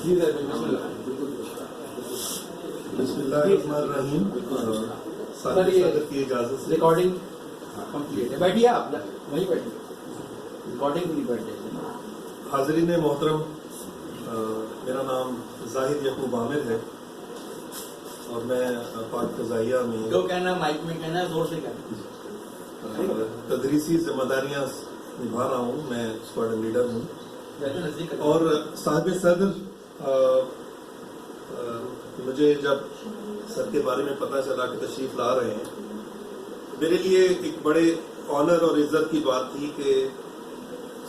بسم اللہ الرحمن الرحیم. صدر کی اجازت سے ریکارڈنگ کمپلیٹ ہے. بیٹھیے آپ وہیں بیٹھیے, ریکارڈنگ بھی نہیں بیٹھے. حاضرین محترم, میرا نام زاہد یعقوب عامر ہے اور میں پاک فضائیہ میں جو کہنا مائک میں کہنا ہے زور سے کہنا. تدریسی ذمہ داریاں نبھا رہا ہوں. میں اسکواڈن لیڈر ہوں اور صاحب صدر مجھے جب سر کے بارے میں پتہ چلا کہ تشریف لا رہے ہیں, میرے لیے ایک بڑے آنر اور عزت کی بات تھی کہ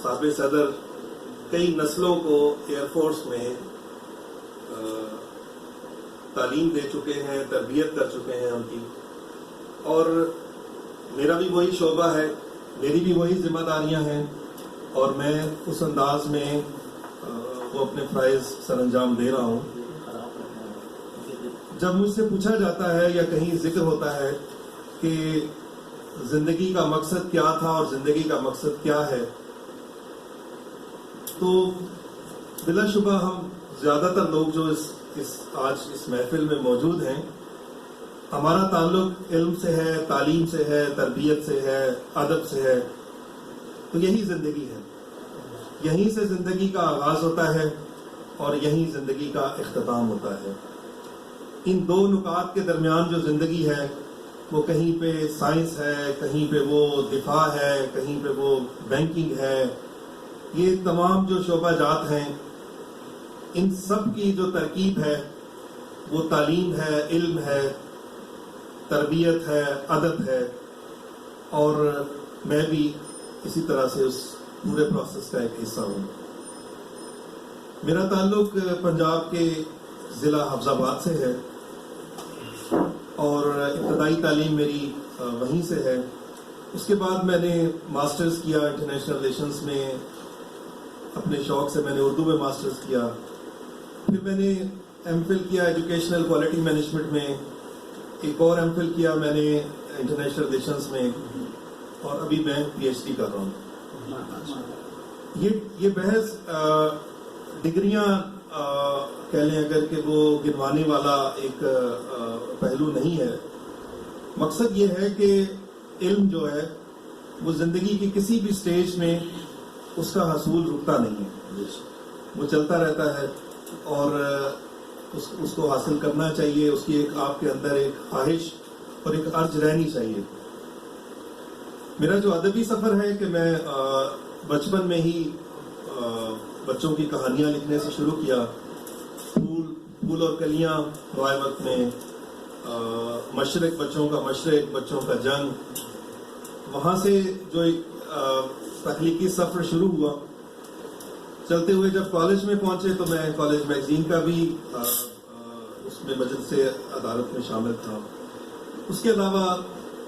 صاحب صدر کئی نسلوں کو ایئر فورس میں تعلیم دے چکے ہیں, تربیت کر چکے ہیں ان کی, اور میرا بھی وہی شعبہ ہے, میری بھی وہی ذمہ داریاں ہیں اور میں اس انداز میں وہ اپنے فرائض سر انجام دے رہا ہوں. جب مجھ سے پوچھا جاتا ہے یا کہیں ذکر ہوتا ہے کہ زندگی کا مقصد کیا تھا اور زندگی کا مقصد کیا ہے, تو بلا شبہ ہم زیادہ تر لوگ جو آج اس محفل میں موجود ہیں, ہمارا تعلق علم سے ہے, تعلیم سے ہے, تربیت سے ہے, ادب سے ہے. تو یہی زندگی ہے, یہیں سے زندگی کا آغاز ہوتا ہے اور یہیں زندگی کا اختتام ہوتا ہے. ان دو نکات کے درمیان جو زندگی ہے وہ کہیں پہ سائنس ہے, کہیں پہ وہ دفاع ہے, کہیں پہ وہ بینکنگ ہے. یہ تمام جو شعبہ جات ہیں, ان سب کی جو ترکیب ہے وہ تعلیم ہے, علم ہے, تربیت ہے, ادب ہے, اور میں بھی اسی طرح سے اس پورے پروسیس کا ایک حصہ ہوں. میرا تعلق پنجاب کے ضلع حفظ آباد سے ہے اور ابتدائی تعلیم میری وہیں سے ہے. اس کے بعد میں نے ماسٹرز کیا انٹرنیشنل ریلیشنز میں, اپنے شوق سے میں نے اردو میں ماسٹرز کیا. پھر میں نے ایم فل کیا ایجوکیشنل کوالٹی مینجمنٹ میں, ایک اور ایم فل کیا میں نے انٹرنیشنل ریلیشنز میں, اور ابھی میں پی ایچ ڈی کر رہا ہوں. یہ بحث ڈگریاں کہہ لیں اگر کہ وہ گنوانے والا ایک پہلو نہیں ہے. مقصد یہ ہے کہ علم جو ہے وہ زندگی کی کسی بھی سٹیج میں اس کا حصول رکتا نہیں ہے, وہ چلتا رہتا ہے اور اس کو حاصل کرنا چاہیے. اس کی ایک آپ کے اندر ایک خواہش اور ایک ارج رہنی چاہیے. میرا جو ادبی سفر ہے کہ میں بچپن میں ہی بچوں کی کہانیاں لکھنے سے شروع کیا. پھول اور کلیاں روائے وقت میں, مشرق بچوں کا مشرق, بچوں کا جنگ, وہاں سے جو ایک تخلیقی سفر شروع ہوا. چلتے ہوئے جب کالج میں پہنچے تو میں کالج میگزین کا بھی اس میں مجلس عدالت میں شامل تھا. اس کے علاوہ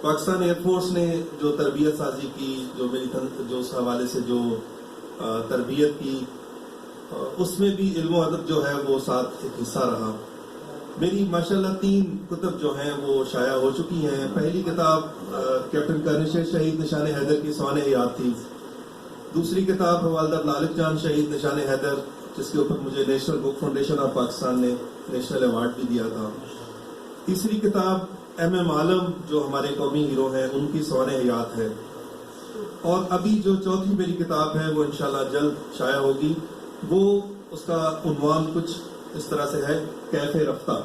پاکستان ایئر فورس نے جو تربیت سازی کی, جو اس حوالے سے جو تربیت کی, اس میں بھی علم و ادب جو ہے وہ ساتھ ایک حصہ رہا. میری ماشاءاللہ 3 کتب جو ہیں وہ شائع ہو چکی ہیں. پہلی کتاب کیپٹن کرنشیر شہید نشان حیدر کی سوانح یاد تھی. دوسری کتاب حوالدار لالک جان شہید نشان حیدر, جس کے اوپر مجھے national book foundation of Pakistan نے نیشنل ایوارڈ بھی دیا تھا. تیسری کتاب ایم عالم جو ہمارے قومی ہیرو ہیں ان کی سوانح یاد ہے. اور ابھی جو چوتھی میری کتاب ہے وہ انشاءاللہ جلد شائع ہوگی. وہ اس کا عنوان کچھ اس طرح سے ہے, کیف رفتہ.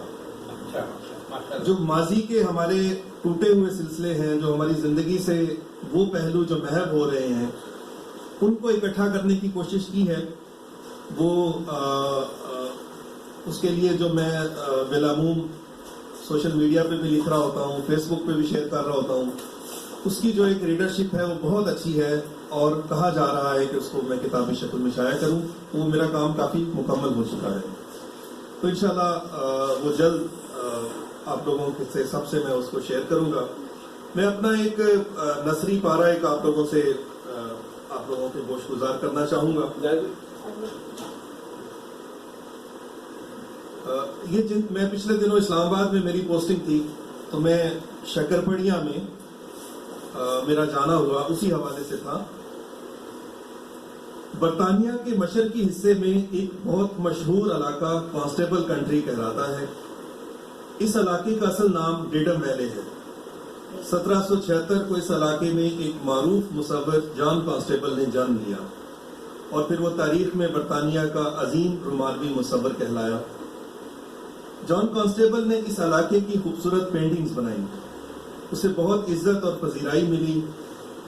جو ماضی کے ہمارے ٹوٹے ہوئے سلسلے ہیں, جو ہماری زندگی سے وہ پہلو جو محو ہو رہے ہیں, ان کو اکٹھا کرنے کی کوشش کی ہے. وہ اس کے لیے جو میں بالعموم سوشل میڈیا پہ بھی لکھ رہا ہوتا ہوں, فیس بک پہ بھی شیئر کر رہا ہوتا ہوں, اس کی جو ایک ریڈرشپ ہے وہ بہت اچھی ہے اور کہا جا رہا ہے کہ اس کو میں کتابی شکل میں شائع کروں. وہ میرا کام کافی مکمل ہو چکا ہے. تو انشاءاللہ وہ جلد آپ لوگوں سے سب سے میں اس کو شیئر کروں گا. میں اپنا ایک نثری پارہ ایک آپ لوگوں کے گوش گزار کرنا چاہوں گا. میں پچھلے دنوں اسلام آباد میں میری پوسٹنگ تھی تو میں شکرپڑیاں میں میرا جانا ہوا, اسی حوالے سے تھا. برطانیہ کے مشرقی حصے میں ایک بہت مشہور علاقہ کانسٹیبل کنٹری کہلاتا ہے. اس علاقے کا اصل نام ڈیڈم ویلے ہے. 1776 کو اس علاقے میں ایک معروف مصور جان کانسٹیبل نے جنم لیا اور پھر وہ تاریخ میں برطانیہ کا عظیم رومانوی مصور کہلایا. جان کانسٹیبل نے اس علاقے کی خوبصورت پینٹنگز بنائی. اسے بہت عزت اور پذیرائی ملی.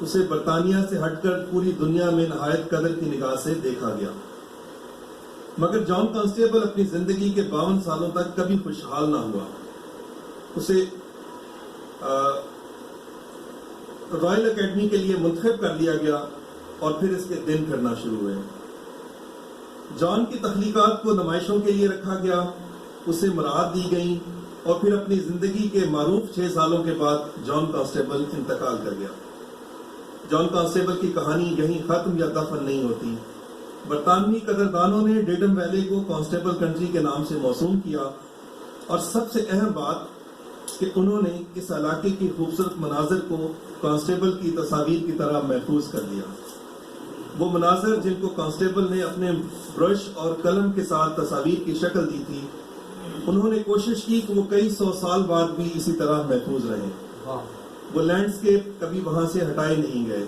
اسے برطانیہ سے ہٹ کر پوری دنیا میں نہایت قدر کی نگاہ سے دیکھا گیا. مگر جان کانسٹیبل اپنی زندگی کے 52 سالوں تک کبھی خوشحال نہ ہوا. اسے رائل اکیڈمی کے لیے منتخب کر لیا گیا اور پھر اس کے دن پھرنا شروع ہوئے. جان کی تخلیقات کو نمائشوں کے لیے رکھا گیا. اسے مراعات دی گئیں اور پھر اپنی زندگی کے معروف 6 سالوں کے بعد جان کانسٹیبل انتقال کر گیا. جان کانسٹیبل کی کہانی یہیں ختم یا دفن نہیں ہوتی. برطانوی قدردانوں نے ڈیڈم ویلی کو کانسٹیبل کنٹری کے نام سے موسوم کیا اور سب سے اہم بات کہ انہوں نے اس علاقے کی خوبصورت مناظر کو کانسٹیبل کی تصاویر کی طرح محفوظ کر دیا. وہ مناظر جن کو کانسٹیبل نے اپنے برش اور قلم کے ساتھ تصاویر کی شکل دی تھی، انہوں نے کوشش کی کہ وہ کئی 100 سال بعد بھی اسی طرح محفوظ رہیں. وہ لینڈسکیپ کبھی وہاں سے ہٹائے نہیں گئے.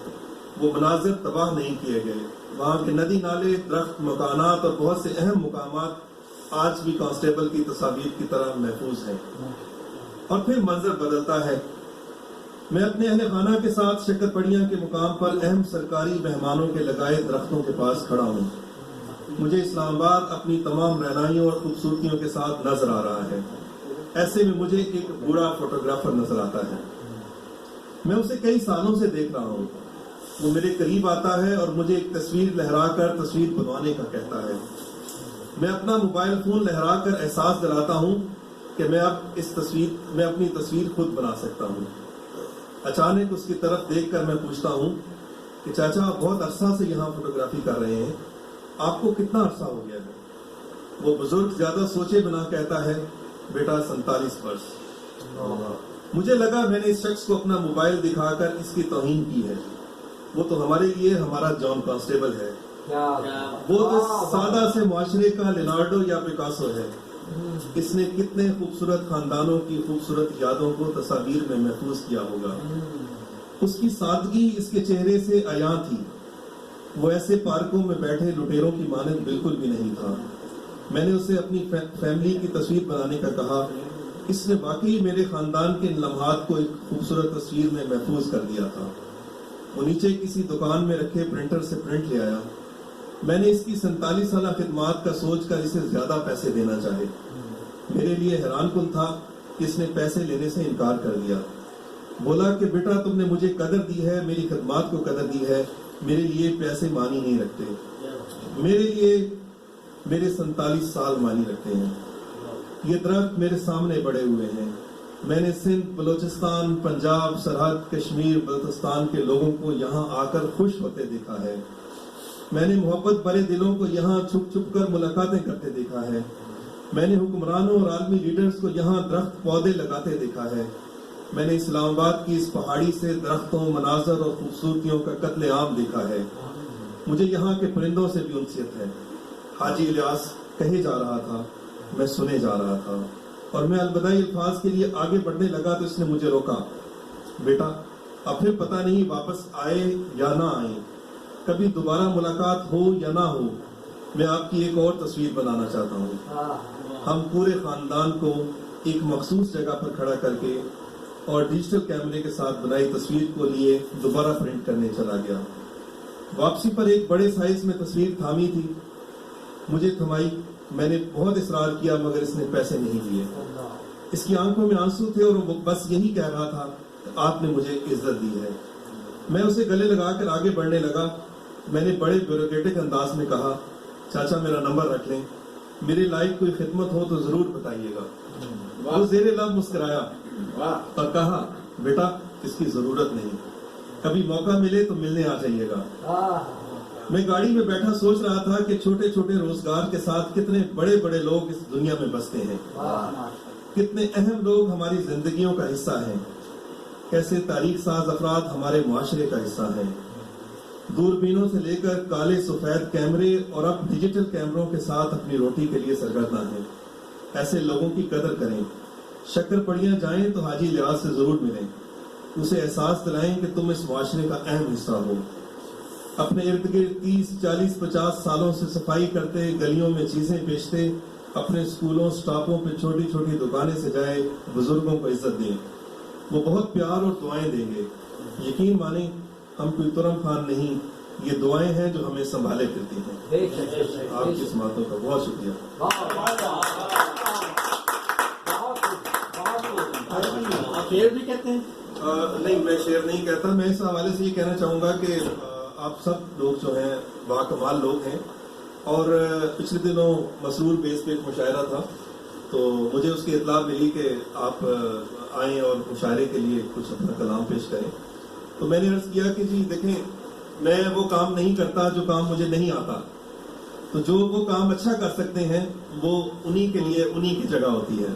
وہ مناظر تباہ نہیں کیے گئے. وہاں کے ندی نالے، درخت، مکانات اور بہت سے اہم مقامات آج بھی کانسٹیبل کی تصاویر کی طرح محفوظ ہیں. اور پھر منظر بدلتا ہے. میں اپنے اہل خانہ کے ساتھ شکرپڑیاں کے مقام پر اہم سرکاری مہمانوں کے لگائے درختوں کے پاس کھڑا ہوں. مجھے اسلام آباد اپنی تمام رہنائیوں اور خوبصورتیوں کے ساتھ نظر آ رہا ہے. ایسے میں مجھے ایک بوڑھا فوٹوگرافر نظر آتا ہے. میں اسے کئی سالوں سے دیکھ رہا ہوں. وہ میرے قریب آتا ہے اور مجھے ایک تصویر لہرا کر تصویر بنوانے کا کہتا ہے. میں اپنا موبائل فون لہرا کر احساس دلاتا ہوں کہ میں اپنی تصویر خود بنا سکتا ہوں. اچانک اس کی طرف دیکھ کر میں پوچھتا ہوں کہ چاچا، آپ بہت عرصہ سے یہاں فوٹوگرافی کر رہے ہیں، آپ کو کتنا عرصہ ہو گیا ہے؟ وہ بزرگ زیادہ سوچے بنا کہتا ہے، بیٹا 47 برس. مجھے لگا میں نے اس شخص کو اپنا موبائل دکھا کر اس کی توہین کی ہے. وہ تو ہمارے لیے ہمارا جان کانسٹیبل ہے. وہ تو سادہ سے معاشرے کا لینارڈو یا پیکاسو ہے. اس نے کتنے خوبصورت خاندانوں کی خوبصورت یادوں کو تصاویر میں محفوظ کیا ہوگا. اس کی سادگی اس کے چہرے سے عیاں تھی. وہ ایسے پارکوں میں بیٹھے لٹیروں کی مانند بالکل بھی نہیں تھا. میں نے اسے اپنی فیملی کی تصویر بنانے کا کہا. اس نے واقعی میرے خاندان کے لمحات کو ایک خوبصورت تصویر میں محفوظ کر دیا تھا. وہ نیچے کسی دکان میں رکھے پرنٹر سے پرنٹ لے آیا. میں نے اس کی 47 سالہ خدمات کا سوچ کر اسے زیادہ پیسے دینا چاہے. میرے لیے حیران کن تھا کہ اس نے پیسے لینے سے انکار کر دیا. بولا کہ بیٹا، تم نے مجھے قدر دی ہے، میری خدمات کو قدر دی ہے، میرے لیے پیسے معنی نہیں رکھتے. میرے لیے میرے 47 سال معنی رکھتے ہیں. یہ درخت میرے سامنے بڑے ہوئے ہیں. میں نے سندھ، بلوچستان، پنجاب، سرحد، کشمیر، بلوچستان کے لوگوں کو یہاں آ کر خوش ہوتے دیکھا ہے. میں نے محبت بھرے دلوں کو یہاں چھپ چھپ کر ملاقاتیں کرتے دیکھا ہے. میں نے حکمرانوں اور عالمی لیڈرز کو یہاں درخت پودے لگاتے دیکھا ہے. میں نے اسلام آباد کی اس پہاڑی سے درختوں، مناظر اور خوبصورتیوں کا قتل عام دیکھا ہے. مجھے یہاں کے پرندوں سے بھی انسیت ہے. حاجی الیاس کہے جا رہا تھا، میں سنے جا رہا تھا، اور میں الوداعی الفاظ کے لیے آگے بڑھنے لگا تو اس نے مجھے روکا. بیٹا، اب پھر پتہ نہیں واپس آئے یا نہ آئے، کبھی دوبارہ ملاقات ہو یا نہ ہو، میں آپ کی ایک اور تصویر بنانا چاہتا ہوں. ہم پورے خاندان کو ایک مخصوص جگہ پر کھڑا کر کے اور ڈیجیٹل کیمرے کے ساتھ بنائی تصویر کو لیے دوبارہ پرنٹ کرنے چلا گیا. واپسی پر ایک بڑے سائز میں تصویر تھامی تھی. مجھے تھمائی. میں نے بہت اصرار کیا مگر اس نے پیسے نہیں دیے. اس کی آنکھوں میں آنسو تھے اور وہ بس یہی کہہ رہا تھا کہ آپ نے مجھے عزت دی ہے. میں اسے گلے لگا کر آگے بڑھنے لگا. میں نے بڑے بیوروکریٹک انداز میں کہا، چاچا میرا نمبر رکھ لیں، میری لائق کوئی خدمت ہو تو ضرور بتائیے گا. وہ زیر لب مسکرایا اور کہا، بیٹا اس کی ضرورت نہیں، کبھی موقع ملے تو ملنے آ جائیے گا. میں گاڑی میں بیٹھا سوچ رہا تھا کہ چھوٹے چھوٹے روزگار کے ساتھ کتنے بڑے بڑے لوگ اس دنیا میں بستے ہیں. کتنے اہم لوگ ہماری زندگیوں کا حصہ ہیں. کیسے تاریخ ساز افراد ہمارے معاشرے کا حصہ ہیں. دوربینوں سے لے کر کالے سفید کیمرے اور اب ڈیجیٹل کیمروں کے ساتھ اپنی روٹی کے لیے سرگرداں ہیں. ایسے لوگوں کی قدر کریں. شکر پڑیاں جائیں تو حاجی لحاظ سے ضرور ملیں. اسے احساس دلائیں کہ تم اس معاشرے کا اہم حصہ ہو. اپنے ارد گرد 30 40 50 سالوں سے صفائی کرتے, گلیوں میں چیزیں بیچتے, اپنے اسکولوں سٹاپوں پہ چھوٹی چھوٹی دکانیں سجائے بزرگوں کو عزت دیں. وہ بہت پیار اور دعائیں دیں گے. یقین مانیں ہم کوئی ترم خان نہیں, یہ دعائیں ہیں جو ہمیں سنبھالے پھرتی ہیں. آپ کی اس باتوں کا بہت شکریہ. شعر بھی کہتے ہیں؟ نہیں, میں شعر نہیں کہتا. میں اس حوالے سے یہ کہنا چاہوں گا کہ آپ سب لوگ جو ہیں باکمال لوگ ہیں, اور پچھلے دنوں مسرور بیس پہ ایک مشاعرہ تھا, تو مجھے اس کی اطلاع ملی کہ آپ آئیں اور مشاعرے کے لیے کچھ اپنا کلام پیش کریں. تو میں نے عرض کیا کہ جی دیکھیں, میں وہ کام نہیں کرتا جو کام مجھے نہیں آتا. تو جو وہ کام اچھا کر سکتے ہیں وہ انہی کے لیے انہی کی جگہ ہوتی ہے.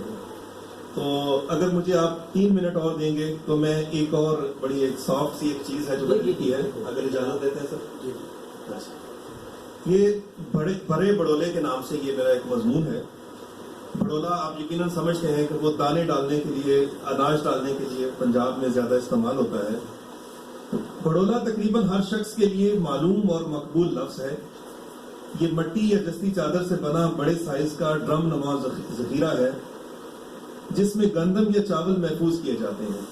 تو اگر مجھے آپ 3 منٹ اور دیں گے تو میں ایک اور بڑی ایک سافٹ سی ایک چیز ہے جو لکھی کی ہے, اگر اجازت دیتے ہیں سر. یہ بڑے بڑولے کے نام سے یہ میرا ایک مضمون ہے. بڑولا آپ یقیناً سمجھتے ہیں کہ وہ دانے ڈالنے کے لیے, اناج ڈالنے کے لیے پنجاب میں زیادہ استعمال ہوتا ہے. بڑولا تقریباً ہر شخص کے لیے معلوم اور مقبول لفظ ہے. یہ مٹی یا جستی چادر سے بنا بڑے سائز کا ڈرم نما ذخیرہ ہے جس میں گندم یا چاول محفوظ کیے جاتے ہیں.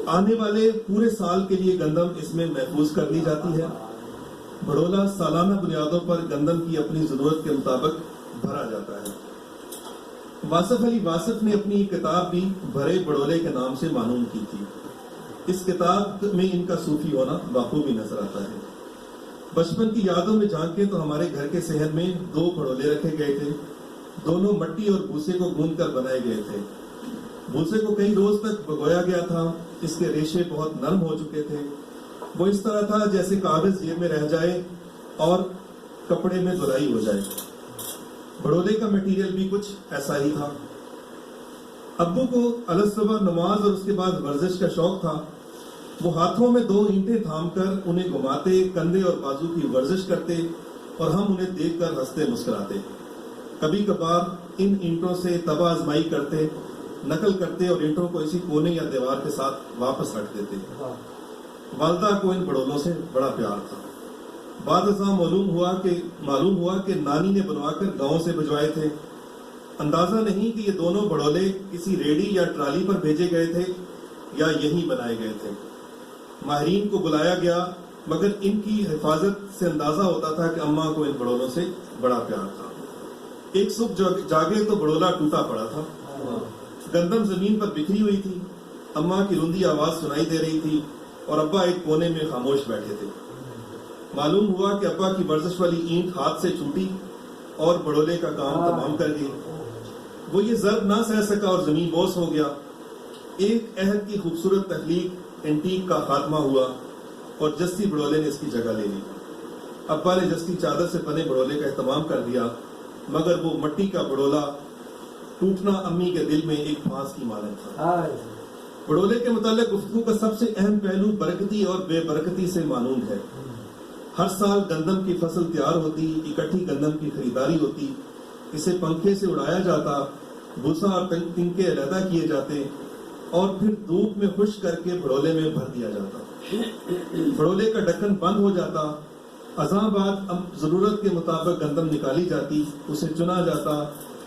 آنے والے پورے سال کے لیے گندم اس میں محفوظ کر دی جاتی ہے. بڑولا سالانہ بنیادوں پر گندم کی اپنی ضرورت کے مطابق بھرا جاتا ہے. واصف علی واصف نے اپنی ایک کتاب بھی بھرے بڑولے کے نام سے معلوم کی تھی. اس کتاب میں ان کا صوفی ہونا بخوبی نظر آتا ہے. بچپن کی یادوں میں جھانکیں تو ہمارے گھر کے صحن میں 2 بڑولے رکھے گئے تھے. دونوں مٹی اور بھوسے کو گوندھ کر بنائے گئے تھے. بھوسے کو کئی روز تک بھگویا گیا تھا. اس کے ریشے بہت نرم ہو چکے تھے. وہ اس طرح تھا جیسے کاغذ جیب میں رہ جائے اور کپڑے میں دھلائی ہو جائے. بڑولے کا مٹیریل بھی کچھ ایسا ہی تھا. ابو کو الصبح نماز اور اس کے بعد ورزش کا شوق تھا. وہ ہاتھوں میں 2 اینٹیں تھام کر انہیں گھماتے, کندھے اور بازو کی ورزش کرتے اور ہم انہیں دیکھ کر ہنستے مسکراتے. کبھی کبھار ان اینٹوں سے تباہ آزمائی کرتے, نقل کرتے اور اینٹوں کو اسی کونے یا دیوار کے ساتھ واپس رکھ دیتے. والدہ کو ان بڑولوں سے بڑا پیار تھا. بعد ازاں معلوم ہوا کہ نانی نے بنوا کر گاؤں سے بھجوائے تھے. اندازہ نہیں کہ یہ دونوں بڑولے کسی ریڑھی یا ٹرالی پر بھیجے گئے تھے یا یہیں بنائے گئے تھے. ماہرین کو بلایا گیا مگر ان کی حفاظت سے اندازہ ہوتا تھا کہ اماں کو ان بڑولوں سے بڑا پیار تھا. ایک صبح جاگے تو بڑولا ٹوٹا پڑا تھا. گندم زمین پر بکھری ہوئی تھی. اماں کی رندی آواز سنائی دے رہی تھی اور ابا ایک کونے میں خاموش بیٹھے تھے. معلوم ہوا کہ ابا کی ورزش والی اینٹ ہاتھ سے چھوٹی اور بڑولے کا کام تمام کر گئی. وہ یہ ضرب نہ سہ سکا اور زمین بوس ہو گیا. ایک عہد کی خوبصورت تخلیق اینٹیک کا خاتمہ ہوا اور جستی بڑولے نے اس کی جگہ لے لی. ابا نے جستی چادر سے بنے بڑولے کا اہتمام کر دیا مگر وہ مٹی کا بڑولا ٹوٹنا امی کے دل میں ایک پھانس کی مانند تھا. بڑولے کے متعلق گفتگو کا سب سے اہم پہلو برکتی اور بے برکتی سے مانوند ہے. ہر سال گندم کی فصل تیار ہوتی, اکٹھی گندم کی خریداری ہوتی, اسے پنکھے سے اڑایا جاتا, بھوسا اور تنکے علیحدہ کیے جاتے اور پھر دھوپ میں خشک کر کے بڑولے میں بھر دیا جاتا. بڑولے کا ڈھکن بند ہو جاتا. اذان بعد ضرورت کے مطابق گندم نکالی جاتی, اسے چنا جاتا,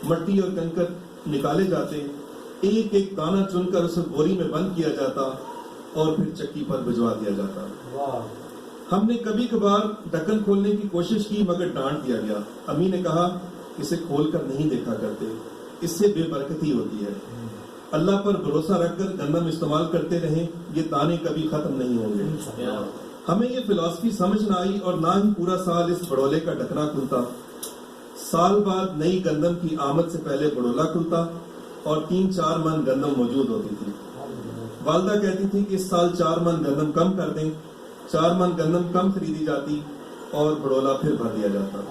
مٹی اور کنکر نکالے جاتے, ایک ایک دانہ چن کر اسے بوری میں بند کیا جاتا اور پھر چکی پر بھجوا دیا جاتا. ہم نے کبھی کبھار ڈھکن کھولنے کی کوشش کی مگر ڈانٹ دیا گیا. امی نے کہا اسے کھول کر نہیں دیکھا کرتے, اس سے بے برکتی ہوتی ہے. اللہ پر بھروسہ رکھ کر گندم استعمال کرتے رہیں, یہ دانے کبھی ختم نہیں ہوں گے. ہمیں یہ فلسفی سمجھ نہ آئی اور نہ ہی پورا سال اس بڑولے کا ڈھکنا کھلتا. سال بعد نئی گندم کی آمد سے پہلے بڑولا کھلتا اور 3-4 من گندم موجود ہوتی تھی. والدہ کہتی تھی کہ اس سال 4 من گندم کم کر دیں. 4 من گندم کم خریدی جاتی اور بڑولا پھر بھر دیا جاتا.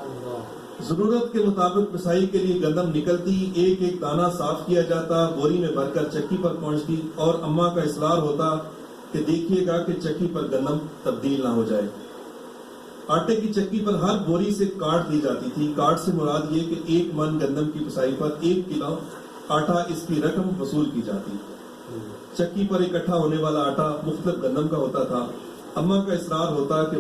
ضرورت کے مطابق پسائی کے لیے گندم نکلتی, ایک ایک دانہ صاف کیا جاتا, بوری میں بھر کر چکی پر پہنچتی اور اماں کا اصرار ہوتا کہ دیکھیے گا کہ چکی پر گندم تبدیل نہ ہو جائے. آٹے کی چکی پر ہر بوری سے کاٹ دی جاتی تھی. کاٹ سے مراد یہ کہ 1 من گندم کی پسائی پر 1 کلو آٹا اس کی رقم وصول کی جاتی. چکی پر اکٹھا ہونے والا آٹا مختلف گندم کا ہوتا تھا. اماں کا اصرار ہوتا کہ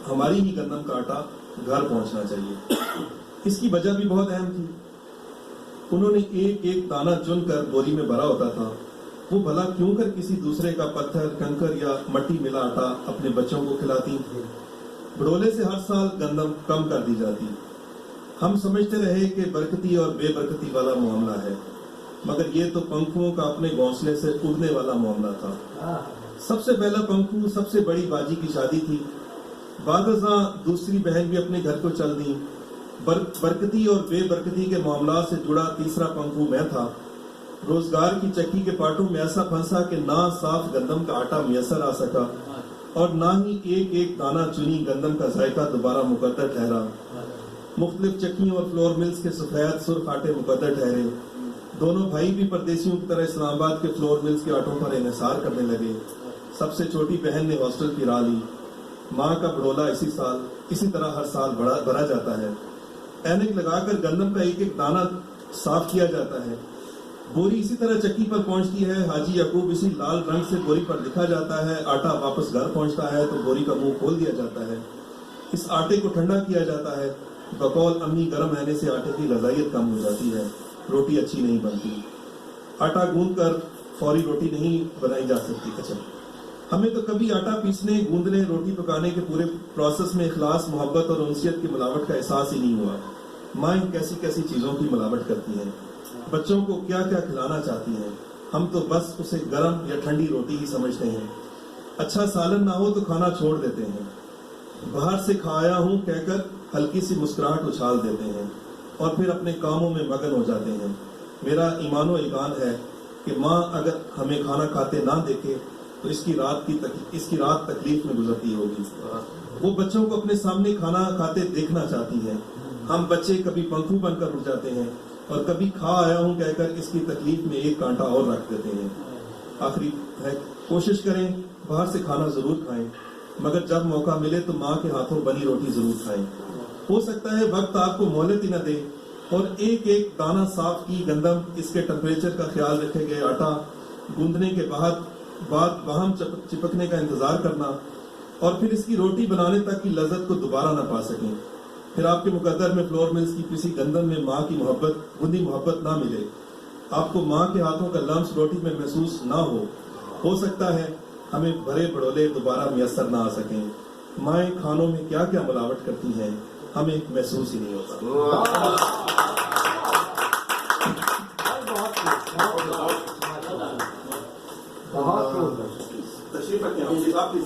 ہماری ہی گندم کا آٹا گھر پہنچنا چاہیے. اس کی وجہ بھی بہت اہم تھی. انہوں نے ایک ایک دانہ چن کر بوری میں بھرا ہوتا تھا. وہ بھلا کیوں کر کسی دوسرے کا پتھر کنکر یا مٹی ملا آٹا اپنے بچوں کو کھلاتی. بڑولے سے ہر سال گندم کم کر دی جاتی. ہم سمجھتے رہے کہ برکتی اور بے برکتی والا معاملہ ہے، مگر یہ تو پنکھوں کا اپنے گھونسلے سے اڑنے والا معاملہ تھا. سب سے پہلا پنکھو سب سے بڑی باجی کی شادی تھی. بعد ازاں دوسری بہن بھی اپنے گھر کو چل دی. برکتی اور بے برکتی کے معاملات سے جڑا تیسرا پنکھو میں تھا. روزگار کی چکی کے پاٹوں میں ایسا پھنسا کہ نہ صاف گندم کا آٹا میسر آ سکا اور نہ ہی ایک ایک دانہ چنی گندم کا ذائقہ دوبارہ مقدر ٹھہرا. مختلف چکیوں اور فلور ملز کے سفید سرخ آٹے مقدر ٹھہرے. دونوں بھائی بھی پردیسیوں کی طرح اسلام آباد کے فلور ملز کے آٹوں پر انحصار کرنے لگے. سب سے چھوٹی بہن نے ہاسٹل کی راہ لی. ماں کا بڑولا اسی طرح ہر سال بھرا جاتا ہے. اینک لگا کر گندم کا ایک ایک دانہ صاف کیا جاتا ہے. بوری اسی طرح چکی پر پہنچتی ہے. حاجی یعقوب اسی لال رنگ سے بوری پر لکھا جاتا ہے. آٹا واپس گھر پہنچتا ہے تو بوری کا منہ کھول دیا جاتا ہے. اس آٹے کو ٹھنڈا کیا جاتا ہے. بقول امی گرم رہنے سے آٹے کی غذائیت کم ہو جاتی ہے، روٹی اچھی نہیں بنتی. آٹا گوندھ کر فوری روٹی نہیں بنائی جا سکتی. اچھا، ہمیں تو کبھی آٹا پیسنے، گوندنے، روٹی پکانے کے پورے پروسیس میں اخلاص، محبت اور انسیت کی ملاوٹ کا احساس ہی نہیں ہوا. مائیں کیسی کیسی چیزوں کی ملاوٹ کرتی ہیں، بچوں کو کیا کیا کھلانا چاہتی ہیں. ہم تو بس اسے گرم یا ٹھنڈی روٹی ہی سمجھتے ہیں. اچھا سالن نہ ہو تو کھانا چھوڑ دیتے ہیں. باہر سے کھایا ہوں کہہ کر ہلکی سی مسکراہٹ اچھال دیتے ہیں اور پھر اپنے کاموں میں مگن ہو جاتے ہیں. میرا ایمان و ایقان ہے کہ ماں اگر ہمیں کھانا کھاتے نہ دیکھے تو اس کی رات تکلیف میں گزرتی ہوگی. وہ بچوں کو اپنے سامنے کھانا کھاتے دیکھنا چاہتی ہیں. ہم بچے کبھی پنکھو بن کر اٹھ جاتے ہیں اور کبھی کھا آیا ہوں کہہ کر اس کی تکلیف میں ایک کانٹا اور رکھ دیتے ہیں. آخری ہے، کوشش کریں باہر سے کھانا ضرور کھائیں، مگر جب موقع ملے تو ماں کے ہاتھوں بنی روٹی ضرور کھائیں. ہو سکتا ہے وقت آپ کو مہلت ہی نہ دے اور ایک ایک دانہ صاف کی گندم، اس کے ٹمپریچر کا خیال رکھے گئے آٹا گوندنے کے بعد باہم چپکنے کا انتظار کرنا اور پھر اس کی روٹی بنانے تک کی لذت کو دوبارہ نہ پا سکیں. پھر آپ کے مقدر میں فلور ملز کی پسی گندم میں ماں کی گندی محبت نہ ملے. آپ کو ماں کے ہاتھوں کا لمس روٹی میں محسوس نہ ہو سکتا ہے ہمیں بھرے بڑولے دوبارہ میسر نہ آ سکیں. مائیں کھانوں میں کیا کیا ملاوٹ کرتی ہیں ہمیں محسوس ہی نہیں ہوتا. تشریف رکھیں آپ.